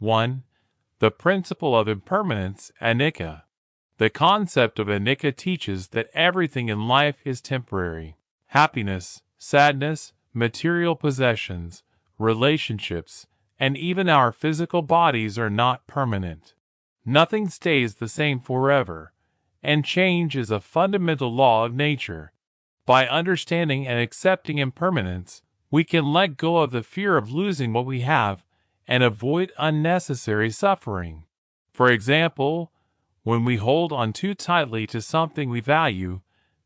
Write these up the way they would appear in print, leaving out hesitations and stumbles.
1. The principle of impermanence, anicca. The concept of anicca teaches that everything in life is temporary. Happiness, sadness, material possessions, relationships, and even our physical bodies are not permanent. Nothing stays the same forever, and change is a fundamental law of nature. By understanding and accepting impermanence, we can let go of the fear of losing what we have and avoid unnecessary suffering. For example, when we hold on too tightly to something we value,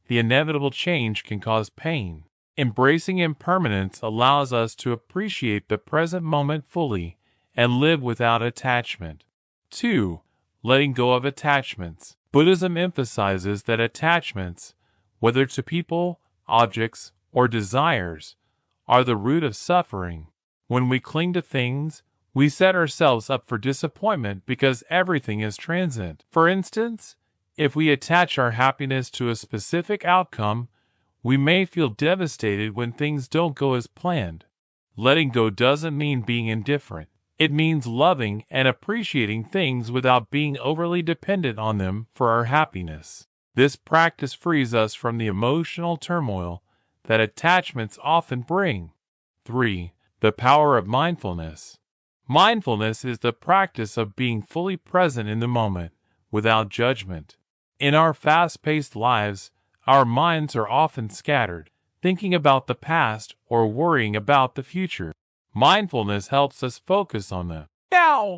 the inevitable change can cause pain. Embracing impermanence allows us to appreciate the present moment fully and live without attachment. 2. Letting go of attachments. Buddhism emphasizes that attachments, whether to people, objects, or desires, are the root of suffering. When we cling to things, we set ourselves up for disappointment because everything is transient. For instance, if we attach our happiness to a specific outcome, we may feel devastated when things don't go as planned. Letting go doesn't mean being indifferent. It means loving and appreciating things without being overly dependent on them for our happiness. This practice frees us from the emotional turmoil that attachments often bring. 3. The power of mindfulness. Mindfulness is the practice of being fully present in the moment, without judgment. In our fast-paced lives, our minds are often scattered, thinking about the past or worrying about the future. Mindfulness helps us focus on the now,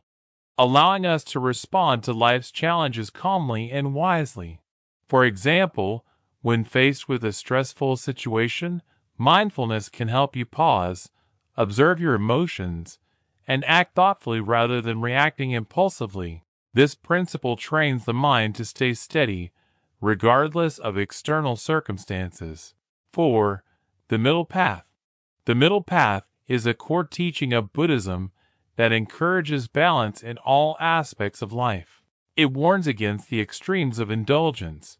allowing us to respond to life's challenges calmly and wisely. For example, when faced with a stressful situation, mindfulness can help you pause, observe your emotions, and act thoughtfully rather than reacting impulsively. This principle trains the mind to stay steady, regardless of external circumstances. 4. The middle path. The middle path is a core teaching of Buddhism that encourages balance in all aspects of life. It warns against the extremes of indulgence,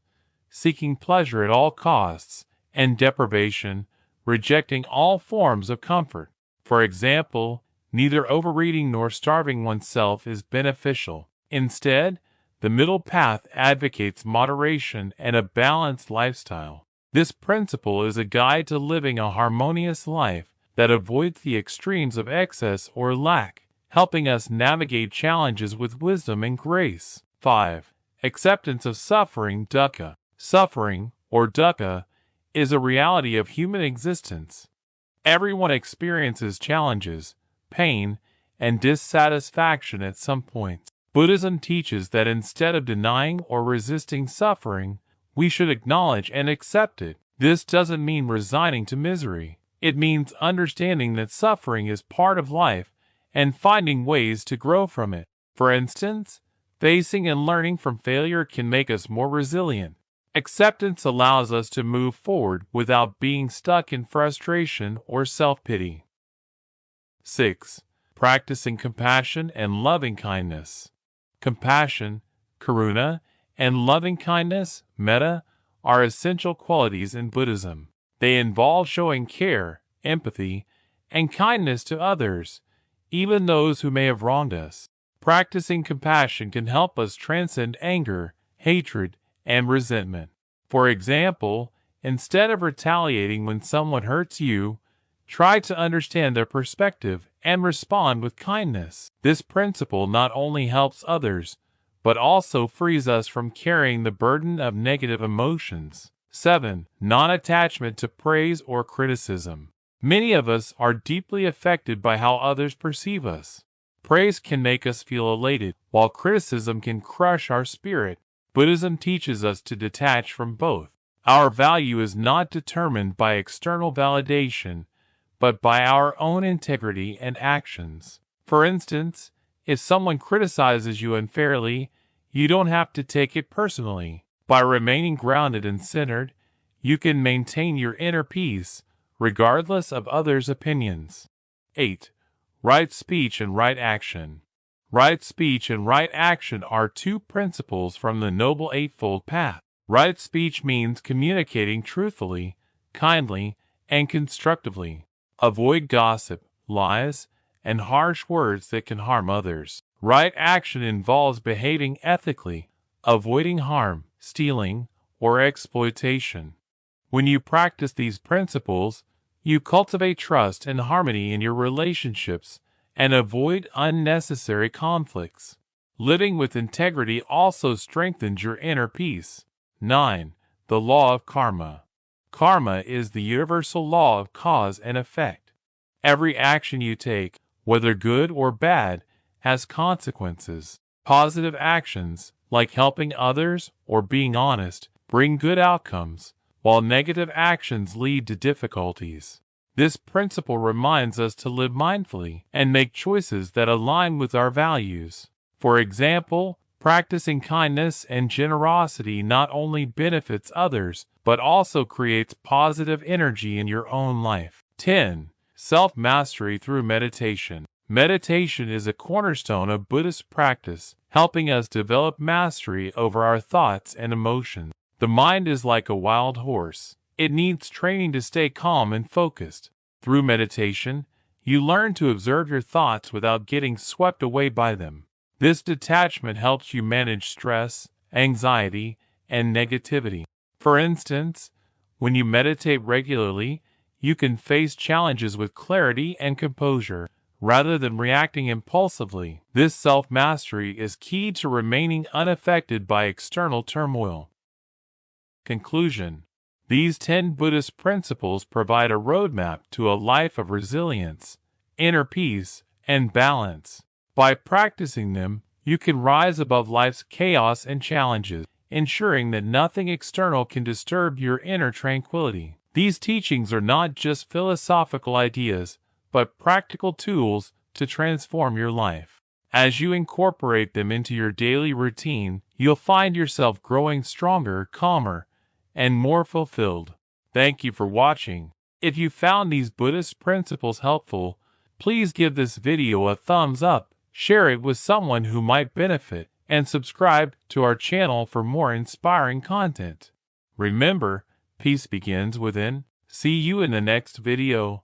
seeking pleasure at all costs, and deprivation, rejecting all forms of comfort. For example, neither overeating nor starving oneself is beneficial. Instead, the middle path advocates moderation and a balanced lifestyle. This principle is a guide to living a harmonious life that avoids the extremes of excess or lack, helping us navigate challenges with wisdom and grace. 5. Acceptance of suffering, dukkha. Suffering, or dukkha, is a reality of human existence. Everyone experiences challenges, pain, and dissatisfaction at some point. Buddhism teaches that instead of denying or resisting suffering, we should acknowledge and accept it. This doesn't mean resigning to misery. It means understanding that suffering is part of life and finding ways to grow from it. For instance, facing and learning from failure can make us more resilient. Acceptance allows us to move forward without being stuck in frustration or self-pity. 6. Practicing compassion and loving-kindness. Compassion, karuna, and loving-kindness, metta, are essential qualities in Buddhism. They involve showing care, empathy, and kindness to others, even those who may have wronged us. Practicing compassion can help us transcend anger, hatred, and resentment. For example, instead of retaliating when someone hurts you, try to understand their perspective and respond with kindness. This principle not only helps others, but also frees us from carrying the burden of negative emotions. 7. Non-attachment to praise or criticism. Many of us are deeply affected by how others perceive us. Praise can make us feel elated, while criticism can crush our spirit. Buddhism teaches us to detach from both. Our value is not determined by external validation, but by our own integrity and actions. For instance, if someone criticizes you unfairly, you don't have to take it personally. By remaining grounded and centered, you can maintain your inner peace, regardless of others' opinions. 8. Right speech and right action. Right speech and right action are two principles from the Noble Eightfold Path. Right speech means communicating truthfully, kindly, and constructively. Avoid gossip, lies, and harsh words that can harm others. Right action involves behaving ethically, avoiding harm, stealing, or exploitation. When you practice these principles, you cultivate trust and harmony in your relationships and avoid unnecessary conflicts. Living with integrity also strengthens your inner peace. 9. The law of karma. Karma is the universal law of cause and effect. Every action you take, whether good or bad, has consequences. Positive actions, like helping others or being honest, bring good outcomes, while negative actions lead to difficulties. This principle reminds us to live mindfully and make choices that align with our values. For example, practicing kindness and generosity not only benefits others, but also creates positive energy in your own life. 10. Self-mastery through meditation. Meditation is a cornerstone of Buddhist practice, helping us develop mastery over our thoughts and emotions. The mind is like a wild horse. It needs training to stay calm and focused. Through meditation, you learn to observe your thoughts without getting swept away by them. This detachment helps you manage stress, anxiety, and negativity. For instance, when you meditate regularly, you can face challenges with clarity and composure, rather than reacting impulsively. This self-mastery is key to remaining unaffected by external turmoil. Conclusion. These 10 Buddhist principles provide a roadmap to a life of resilience, inner peace, and balance. By practicing them, you can rise above life's chaos and challenges, ensuring that nothing external can disturb your inner tranquility. These teachings are not just philosophical ideas, but practical tools to transform your life. As you incorporate them into your daily routine, you'll find yourself growing stronger, calmer, and more fulfilled. Thank you for watching. If you found these Buddhist principles helpful, please give this video a thumbs up, share it with someone who might benefit, and subscribe to our channel for more inspiring content. Remember, peace begins within. See you in the next video.